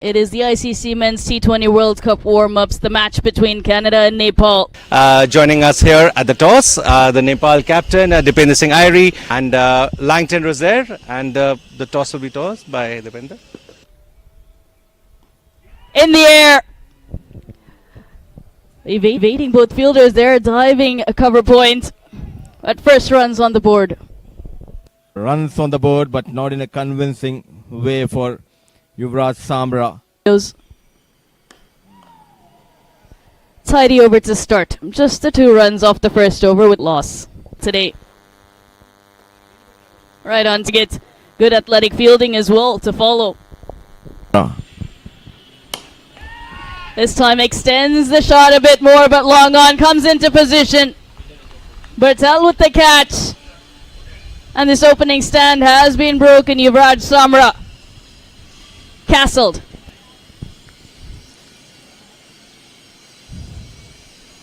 It is the ICC Men's T20 World Cup warm-ups, the match between Canada and Nepal. Joining us here at the toss, the Nepal captain, Dipender Singh Airi, and Langton was there, and the toss will be tossed by Dipender. In the air! Evading both fielders there, diving a cover point. At first runs on the board. Runs on the board, but not in a convincing way for Yuvraj Samra. Tidy over to start. Just the 2 runs off the first over with loss today. Right on to get good athletic fielding as well to follow. This time extends the shot a bit more, but long on, comes into position. Bertel with the catch. And this opening stand has been broken. Yuvraj Samra castled.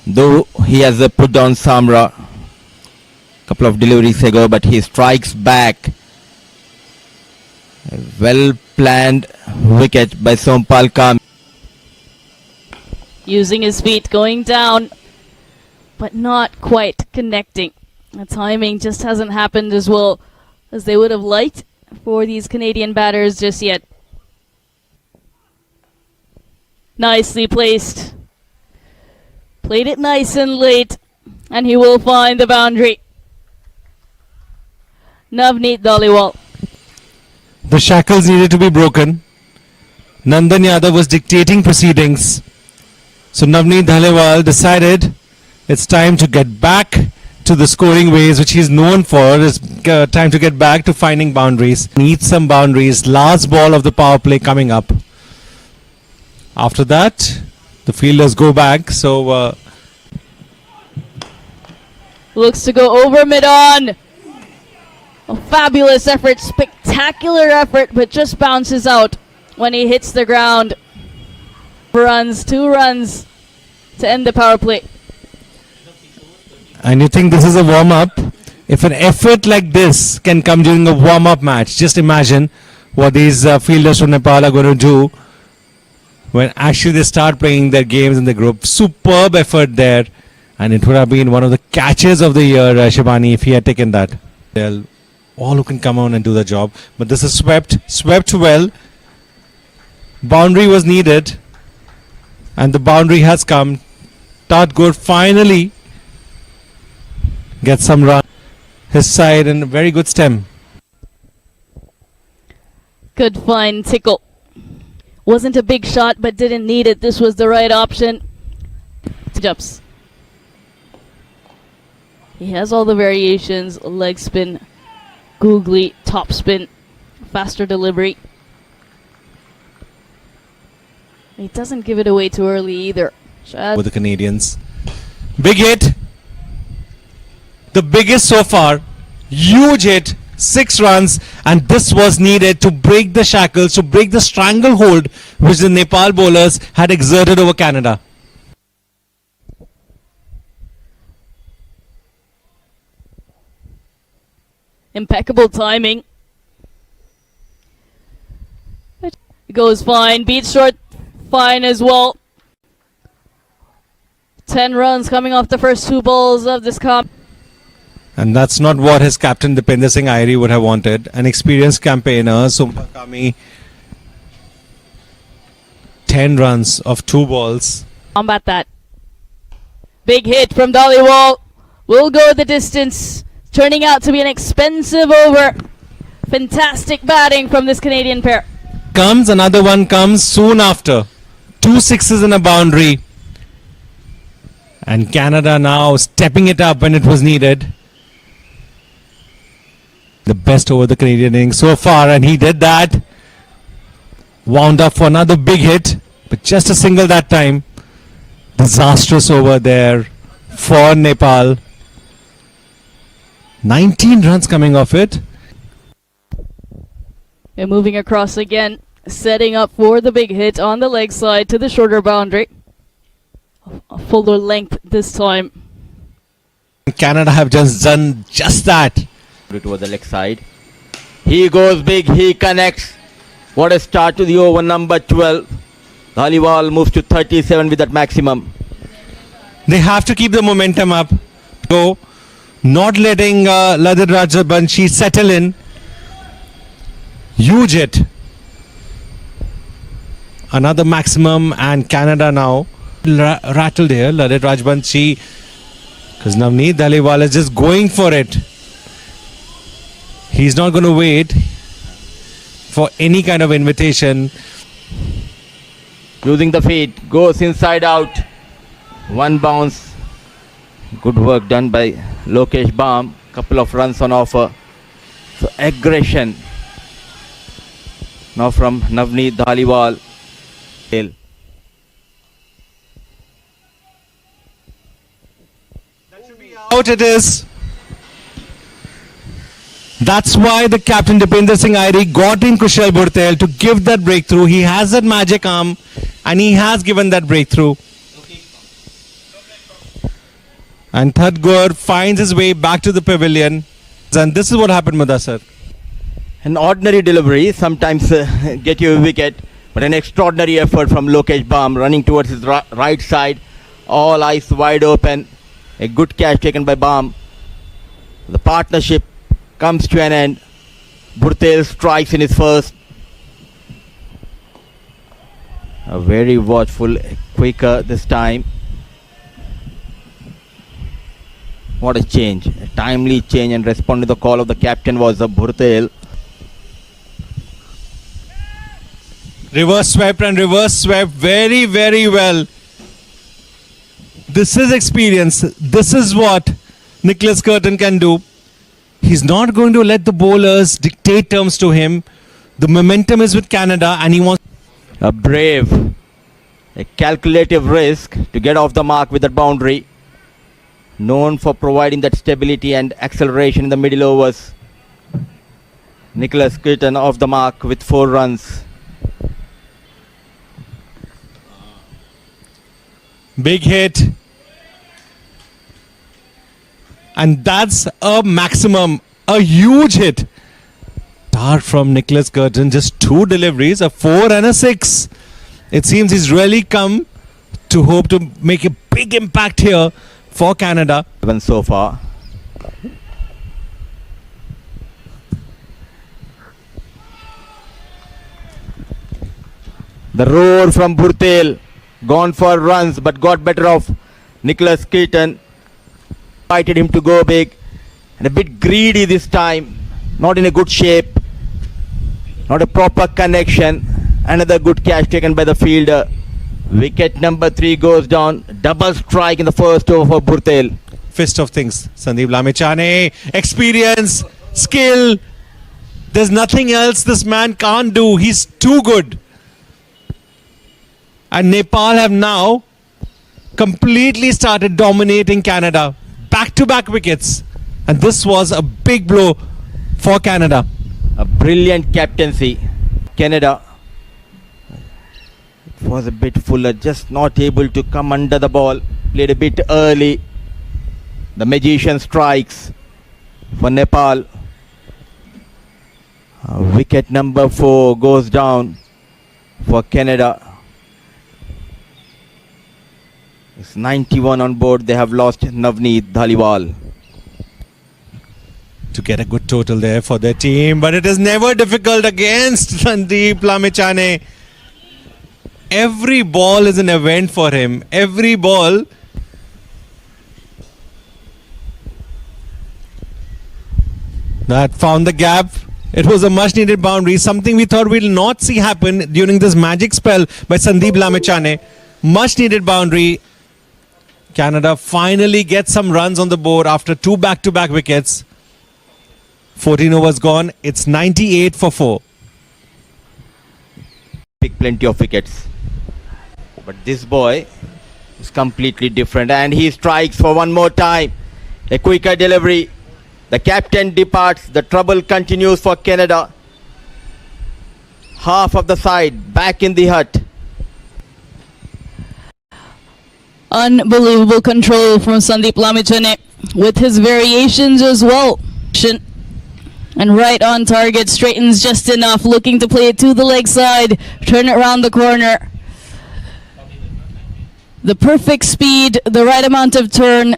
Though he has put down Samra a couple of deliveries ago, but he strikes back. A well-planned wicket by Sompal Kam. Using his feet, going down, but not quite connecting. The timing just hasn't happened as well as they would have liked for these Canadian batters just yet. Nicely placed. Played it nice and late, and he will find the boundary. Navneet Dhaliwal. The shackles needed to be broken. Nandan Yadav was dictating proceedings. So Navneet Dhaliwal decided it's time to get back to the scoring ways which he's known for. It's time to get back to finding boundaries. Needs some boundaries. Last ball of the power play coming up. After that, the fielders go back. So looks to go over mid-on. A fabulous effort, spectacular effort, but just bounces out when he hits the ground. Runs, 2 runs to end the power play. And you think this is a warm-up? If an effort like this can come during a warm-up match, just imagine what these fielders from Nepal are going to do when actually they start playing their games in the group. Superb effort there, and it would have been one of the catches of the year, Shivani, if he had taken that. They'll all who can come on and do the job, but this is swept well. Boundary was needed, and the boundary has come. Tadgur finally gets some run his side, and a very good stem. Good fine tickle. Wasn't a big shot, but didn't need it. This was the right option. Jumps. He has all the variations: leg spin, googly, top spin, faster delivery. He doesn't give it away too early either. With the Canadians. Big hit. The biggest so far. Huge hit. 6 runs, and this was needed to break the shackles, to break the stranglehold which the Nepal bowlers had exerted over Canada. Impeccable timing. It goes fine, beats short fine as well. 10 runs coming off the first 2 balls of this comp. And that's not what his captain Dipender Singh Airi would have wanted. An experienced campaigner, Sompal Kami, 10 runs of 2 balls. Combat that. Big hit from Dhaliwal. Will go the distance. Turning out to be an expensive over. Fantastic batting from this Canadian pair. Comes, another one comes soon after. 2 6s in a boundary. And Canada now stepping it up when it was needed. The best over the Canadian innings so far, and he did that. Wound up for another big hit, but just a single that time. Disastrous over there for Nepal. 19 runs coming off it. They're moving across again, setting up for the big hit on the leg side to the shorter boundary. A fuller length this time. Canada have just done just that. It was the leg side. He goes big, he connects. What a start to the over number 12. Dhaliwal moves to 37 with that maximum. They have to keep the momentum up. Go. Not letting Lalit Rajbanshi settle in. Huge hit. Another maximum, and Canada now rattled here. Lalit Rajbanshi, because Navneet Dhaliwal is just going for it. He's not going to wait for any kind of invitation. Using the feet, goes inside out. One bounce. Good work done by Lokesh Baum. Couple of runs on offer. So aggression now from Navneet Dhaliwal. Out it is. That's why the captain Dipinder Singh Airi got in Kushal Bhurtel to give that breakthrough. He has that magic arm and he has given that breakthrough. And Thadgur finds his way back to the pavilion. And this is what happened, Mudassar. An ordinary delivery sometimes get you a wicket, but an extraordinary effort from Lokesh Baum running towards his right side. All eyes wide open. A good catch taken by Baum. The partnership comes to an end. Bhurtel strikes in his first. A very watchful, quicker this time. What a change. A timely change and respond to the call of the captain was Bhurtel. Reverse swept and reverse swept very, very well. This is experience. This is what Nicholas Curtin can do. He's not going to let the bowlers dictate terms to him. The momentum is with Canada and he wants... A brave, a calculative risk to get off the mark with that boundary. Known for providing that stability and acceleration in the middle overs. Nicholas Curtin off the mark with 4 runs. Big hit. And that's a maximum. A huge hit. Start from Nicholas Curtin. Just 2 deliveries. A 4 and a 6. It seems he's really come to hope to make a big impact here for Canada. Even so far. The roar from Bhurtel. Gone for runs but got better of Nicholas Curtin. Invited him to go big. And a bit greedy this time. Not in a good shape. Not a proper connection. Another good catch taken by the fielder. Wicket number 3 goes down. Double strike in the first over for Bhurtel. Fist of things. Sandeep Lamechhane. Experience. Skill. There's nothing else this man can't do. He's too good. And Nepal have now completely started dominating Canada. Back-to-back wickets. And this was a big blow for Canada. A brilliant captaincy. Canada. It was a bit fuller. Just not able to come under the ball. Played a bit early. The magician strikes for Nepal. Wicket number 4 goes down for Canada. It's 91 on board. They have lost Navneet Dhaliwal. To get a good total there for their team. But it is never difficult against Sandeep Lamechhane. Every ball is an event for him. Every ball. That found the gap. It was a much needed boundary. Something we thought we'll not see happen during this magic spell by Sandeep Lamechhane. Much needed boundary. Canada finally gets some runs on the board after 2 back-to-back wickets. 14 overs gone. It's 98 for 4. Pick plenty of wickets. But this boy is completely different. And he strikes for one more time. A quicker delivery. The captain departs. The trouble continues for Canada. Half of the side back in the hut. Unbelievable control from Sandeep Lamechhane with his variations as well. And right on target, straightens just enough, looking to play it to the leg side, turn it around the corner. The perfect speed, the right amount of turn,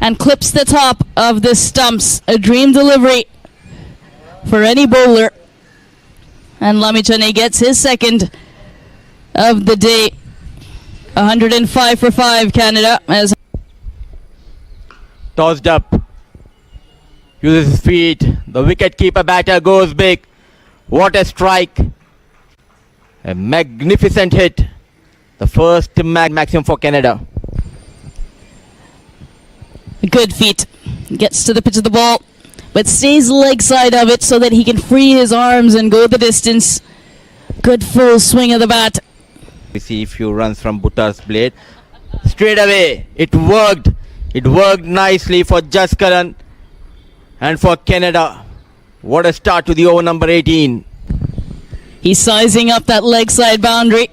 and clips the top of the stumps. A dream delivery for any bowler. And Lamichane gets his second of the day. 105 for 5 Canada. As Tossed up. Uses his feet. The wicket-keeper batter goes big. What a strike. A magnificent hit. The first maximum for Canada. good feet. Gets to the pitch of the ball, but stays leg side of it so that he can free his arms and go the distance. Good full swing of the bat. We see a few runs from Buttar's blade. Straight away, it worked. It worked nicely for Jaskaran and for Canada. What a start to the over number 18. He's sizing up that leg side boundary.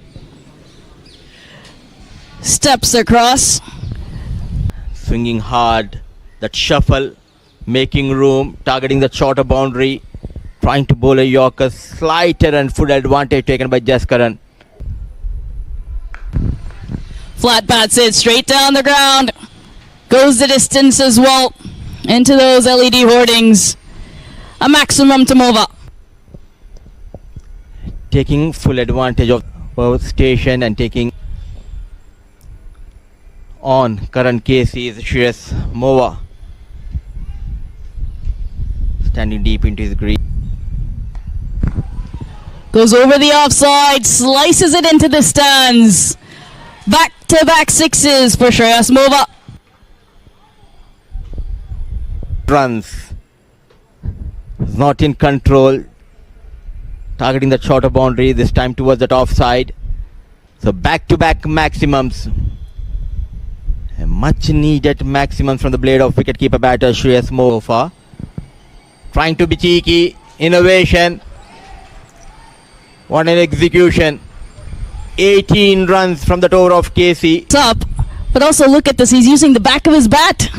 Steps across. Swinging hard. That shuffle. Making room. Targeting the shorter boundary. Trying to bowl a Yorker. Slighter and full advantage taken by Jaskaran. Flat bats it straight down the ground. Goes the distance as well. Into those LED hoardings. A maximum to move up. Taking full advantage of both station and taking on current cases. Shreyas Mova standing deep into his green. Goes over the offside, slices it into the stands. Back-to-back sixes for Shreyas Mova. Runs. Not in control. Targeting the shorter boundary, this time towards that offside. So back-to-back maximums. A much needed maximum from the blade of wicketkeeper batter Shreyas Mova. Trying to be cheeky. Innovation. What an execution. 18 runs from the over of KC. Up, but also look at this. He's using the back of his bat.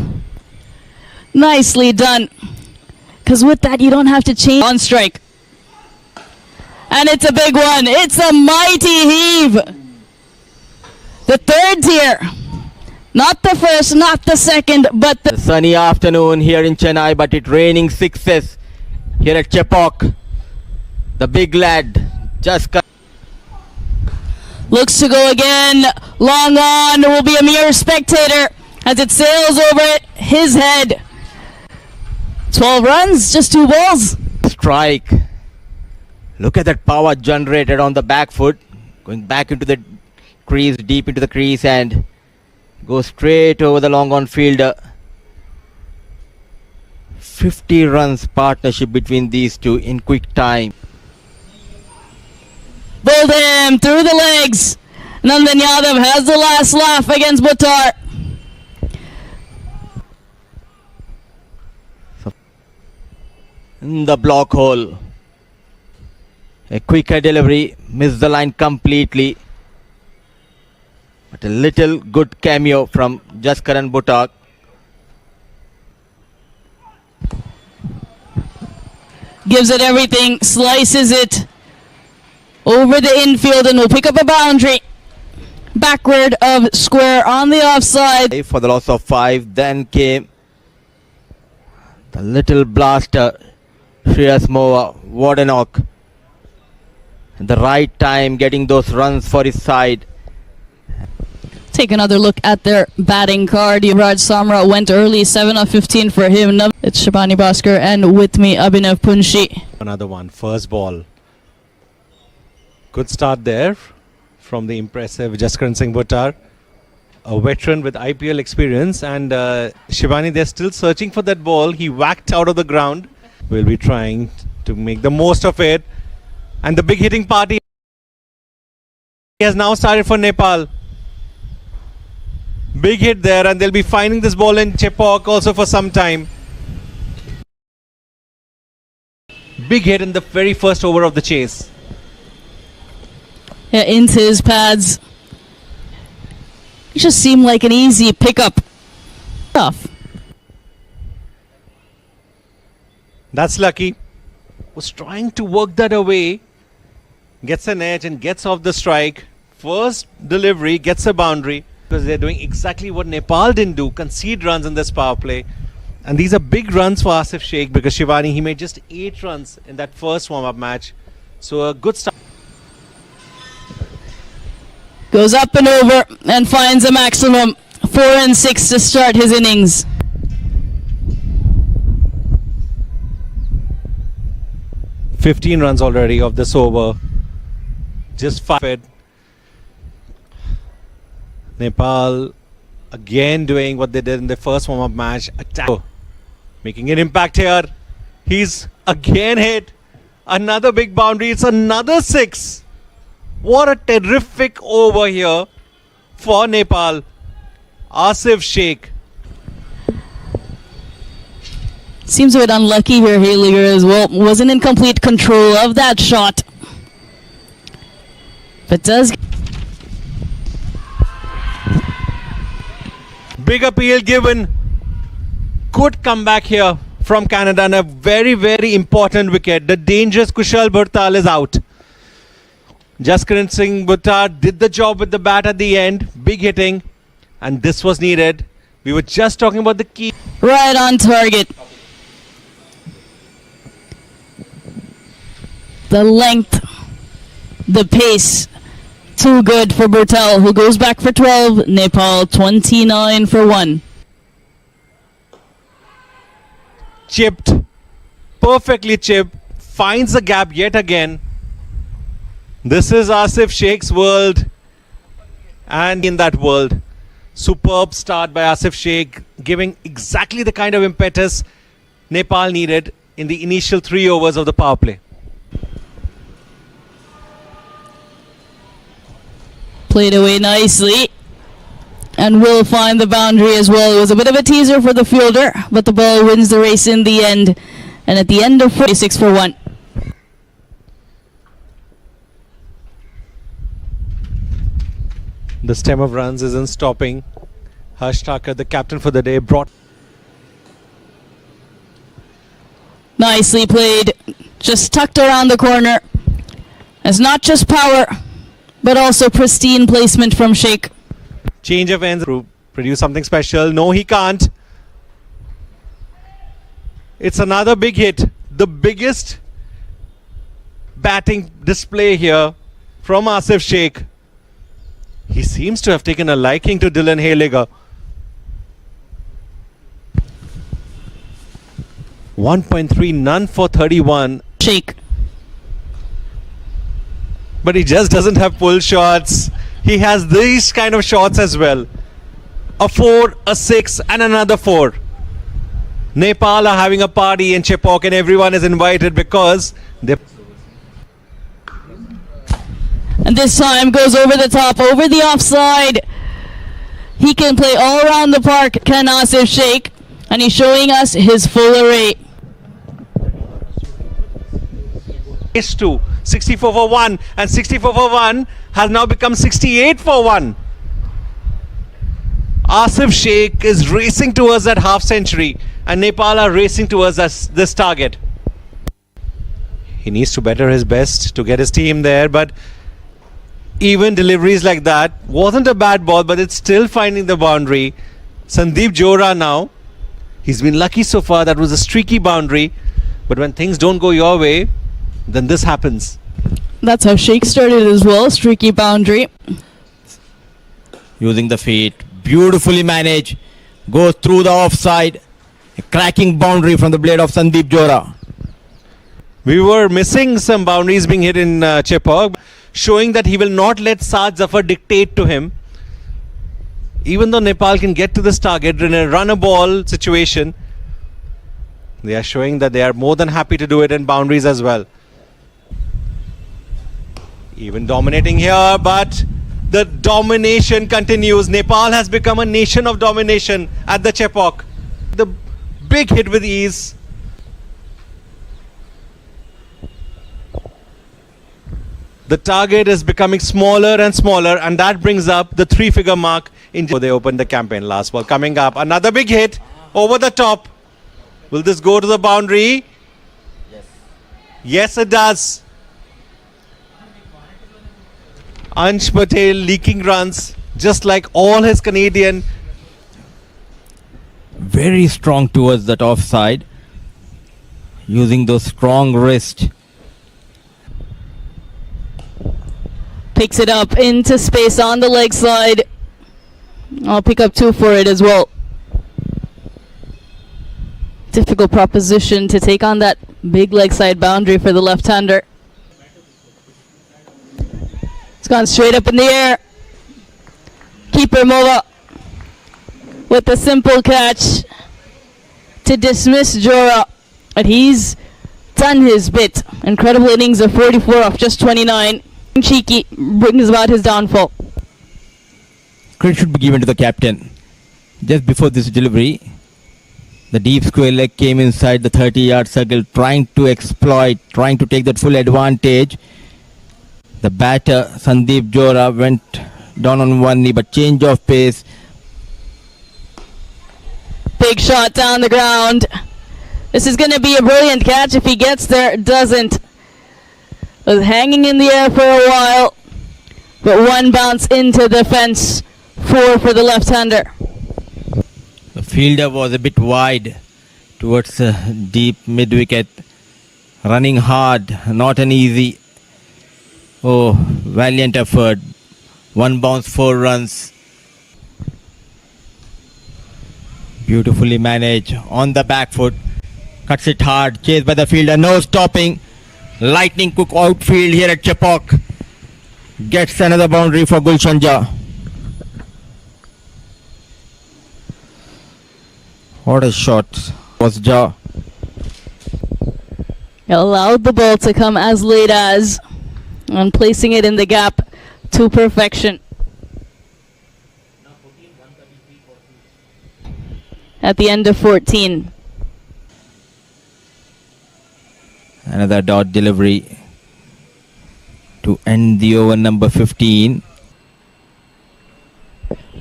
Nicely done. Because with that, you don't have to change on strike. And it's a big one. It's a mighty heave. The third tier. Not the first, not the second, but the Sunny afternoon here in Chennai, but it raining sixes here at Chepauk. The big lad just looks to go again. Long on, will be a mere spectator as it sails over his head. 12 runs, just 2 balls. strike. Look at that power generated on the back foot. Going back into the crease, deep into the crease, and go straight over the long on fielder. 50 runs partnership between these two in quick time. Bowled him through the legs. Nandan Yadav has the last laugh against Buttar. In the block hole. A quicker delivery. Missed the line completely. But a little good cameo from Jaskaran Buttar. Gives it everything. Slices it over the infield and will pick up a boundary. Backward of square on the offside. For the loss of 5. Then came the little blaster. Shreyas Mova. What a knock. At the right time getting those runs for his side. Take another look at their batting card. Yuvraj Samra went early, 7 of 15 for him. It's Shabani Bhaskar and with me Abhinav Punshi. Another one, first ball. Good start there from the impressive Jaskaran Singh Buttar, a veteran with IPL experience. And Shivani, they're still searching for that ball. He whacked out of the ground. We'll be trying to make the most of it. And the big hitting party has now started for Nepal. Big hit there, and they'll be finding this ball in Chepauk also for some time. Big hit in the very first over of the chase. Yeah, into his pads. It just seemed like an easy pickup. Tough. That's lucky. Was trying to work that away. Gets an edge and gets off the strike. First delivery gets a boundary because they're doing exactly what Nepal didn't do. Concede runs in this power play. And these are big runs for Asif Sheikh because Shivani, he made just 8 runs in that first warm-up match. So a good start. Goes up and over and finds a maximum. 4 and 6 to start his innings. $15 runs already of this over. Just 5. Nepal again doing what they did in the first warm-up match. Attack. Making an impact here. He's again hit. Another big boundary. It's another 6. What a terrific over here for Nepal. Asif Sheikh. Seems a bit unlucky here, Hayliger as well. Wasn't in complete control of that shot. But does... Big appeal given. Good comeback here from Canada and a very, very important wicket. The dangerous Kushal Bhurtal is out. Jaskaran Singh Bhuttar did the job with the bat at the end. Big hitting. And this was needed. We were just talking about the key. Right on target. The length, the pace, too good for Bhurtal, who goes back for 12. Nepal 29 for 1. Chipped. Perfectly chipped. Finds the gap yet again. This is Asif Sheikh's world. And in that world, superb start by Asif Sheikh, giving exactly the kind of impetus Nepal needed in the initial 3 overs of the power play. Played away nicely. And will find the boundary as well. It was a bit of a teaser for the fielder, but the ball wins the race in the end. And at the end of 46 for 1. The stem of runs isn't stopping. Harsh Thakur, the captain for the day, brought... Nicely played. Just tucked around the corner. It's not just power, but also pristine placement from Sheikh. Change of ends, produce something special. No, he can't. It's another big hit. The biggest batting display here from Asif Sheikh. He seems to have taken a liking to Dylan Hayliger. 1.3, none for 31. Sheikh. But he just doesn't have pull shots. He has these kind of shots as well. A 4, a 6 and another 4. Nepal are having a party in Chepauk and everyone is invited because they... And this time goes over the top, over the offside. He can play all around the park, can Asif Sheikh. And he's showing us his full array. Ace 2, 64 for 1 and 64 for 1 has now become 68 for 1. Asif Sheikh is racing towards that half century and Nepal are racing towards this target. He needs to better his best to get his team there, but even deliveries like that wasn't a bad ball, but it's still finding the boundary. Sandeep Johra now, he's been lucky so far. That was a streaky boundary, but when things don't go your way, then this happens. That's how Sheikh started as well, streaky boundary. Using the feet, beautifully managed, goes through the offside, a cracking boundary from the blade of Sandeep Johra. We were missing some boundaries being hit in Chepauk, showing that he will not let Saad Zafar dictate to him. Even though Nepal can get to this target in a run-a-ball situation, they are showing that they are more than happy to do it in boundaries as well. Even dominating here, but the domination continues. Nepal has become a nation of domination at the Chepauk. The big hit with ease. The target is becoming smaller and smaller, and that brings up the 3-figure mark. They opened the campaign. Last ball coming up. Another big hit over the top. Will this go to the boundary? Yes, it does. Ansh Patel leaking runs, just like all his Canadian. Very strong towards that offside, using those strong wrists. Picks it up into space on the leg side. I'll pick up 2 for it as well. Difficult proposition to take on that big leg side boundary for the left-hander. It's gone straight up in the air. Keeper Mova with a simple catch to dismiss Jora. But he's done his bit. Incredible innings of 44 off just 29. Cheeky brings about his downfall. Credit should be given to the captain. Just before this delivery, the deep square leg came inside the 30-yard circle, trying to exploit, trying to take that full advantage. The batter, Sandeep Jora, went down on one knee, but change of pace. Big shot down the ground. This is going to be a brilliant catch if he gets there. Doesn't. Was hanging in the air for a while, but one bounce into the fence. 4 for the left-hander. The fielder was a bit wide towards deep mid-wicket. Running hard, not an easy. Oh, valiant effort. 1 bounce, 4 runs. Beautifully managed on the back foot. Cuts it hard, chased by the fielder, no stopping. Lightning Cook outfield here at Chepauk. Gets another boundary for Gulshan Jah. What a shot was Jah. Allowed the ball to come as late as, and placing it in the gap to perfection. At the end of 14. Another dot delivery to end the over number 15.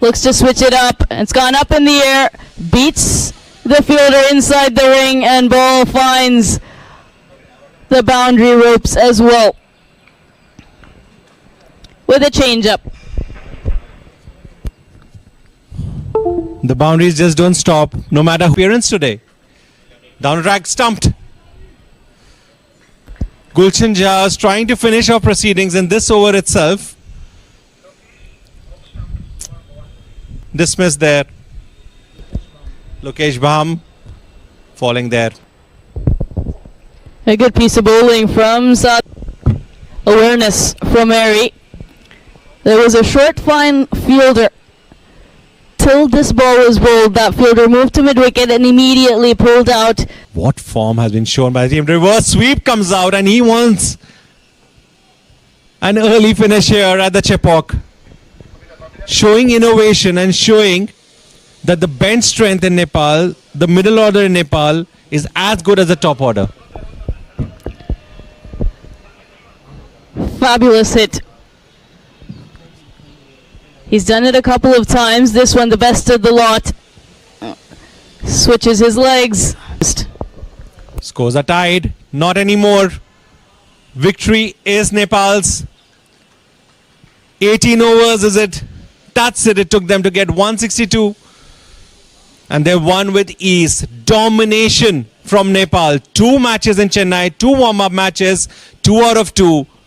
Looks to switch it up. It's gone up in the air. Beats the fielder inside the ring, and ball finds the boundary ropes as well. With a change-up. The boundaries just don't stop, no matter who appearance today. Down track stumped. Gulshan Jah is trying to finish off proceedings in this over itself. Dismissed there. Lokesh Bham falling there. A good piece of bowling from South. Awareness from Mary. There was a short fine fielder. Till this ball was bowled, that fielder moved to mid-wicket and immediately pulled out. What form has been shown by the team? Reverse sweep comes out and he wants an early finish here at the Chepauk. Showing innovation and showing that the bench strength in Nepal, the middle order in Nepal, is as good as the top order. Fabulous hit. He's done it a couple of times. This one, the best of the lot. Switches his legs. Scores are tied. Not anymore. Victory is Nepal's. 18 overs is it? That's it. It took them to get 162. And they won with ease. Domination from Nepal. 2 matches in Chennai. 2 warm-up matches. 2 out of 2.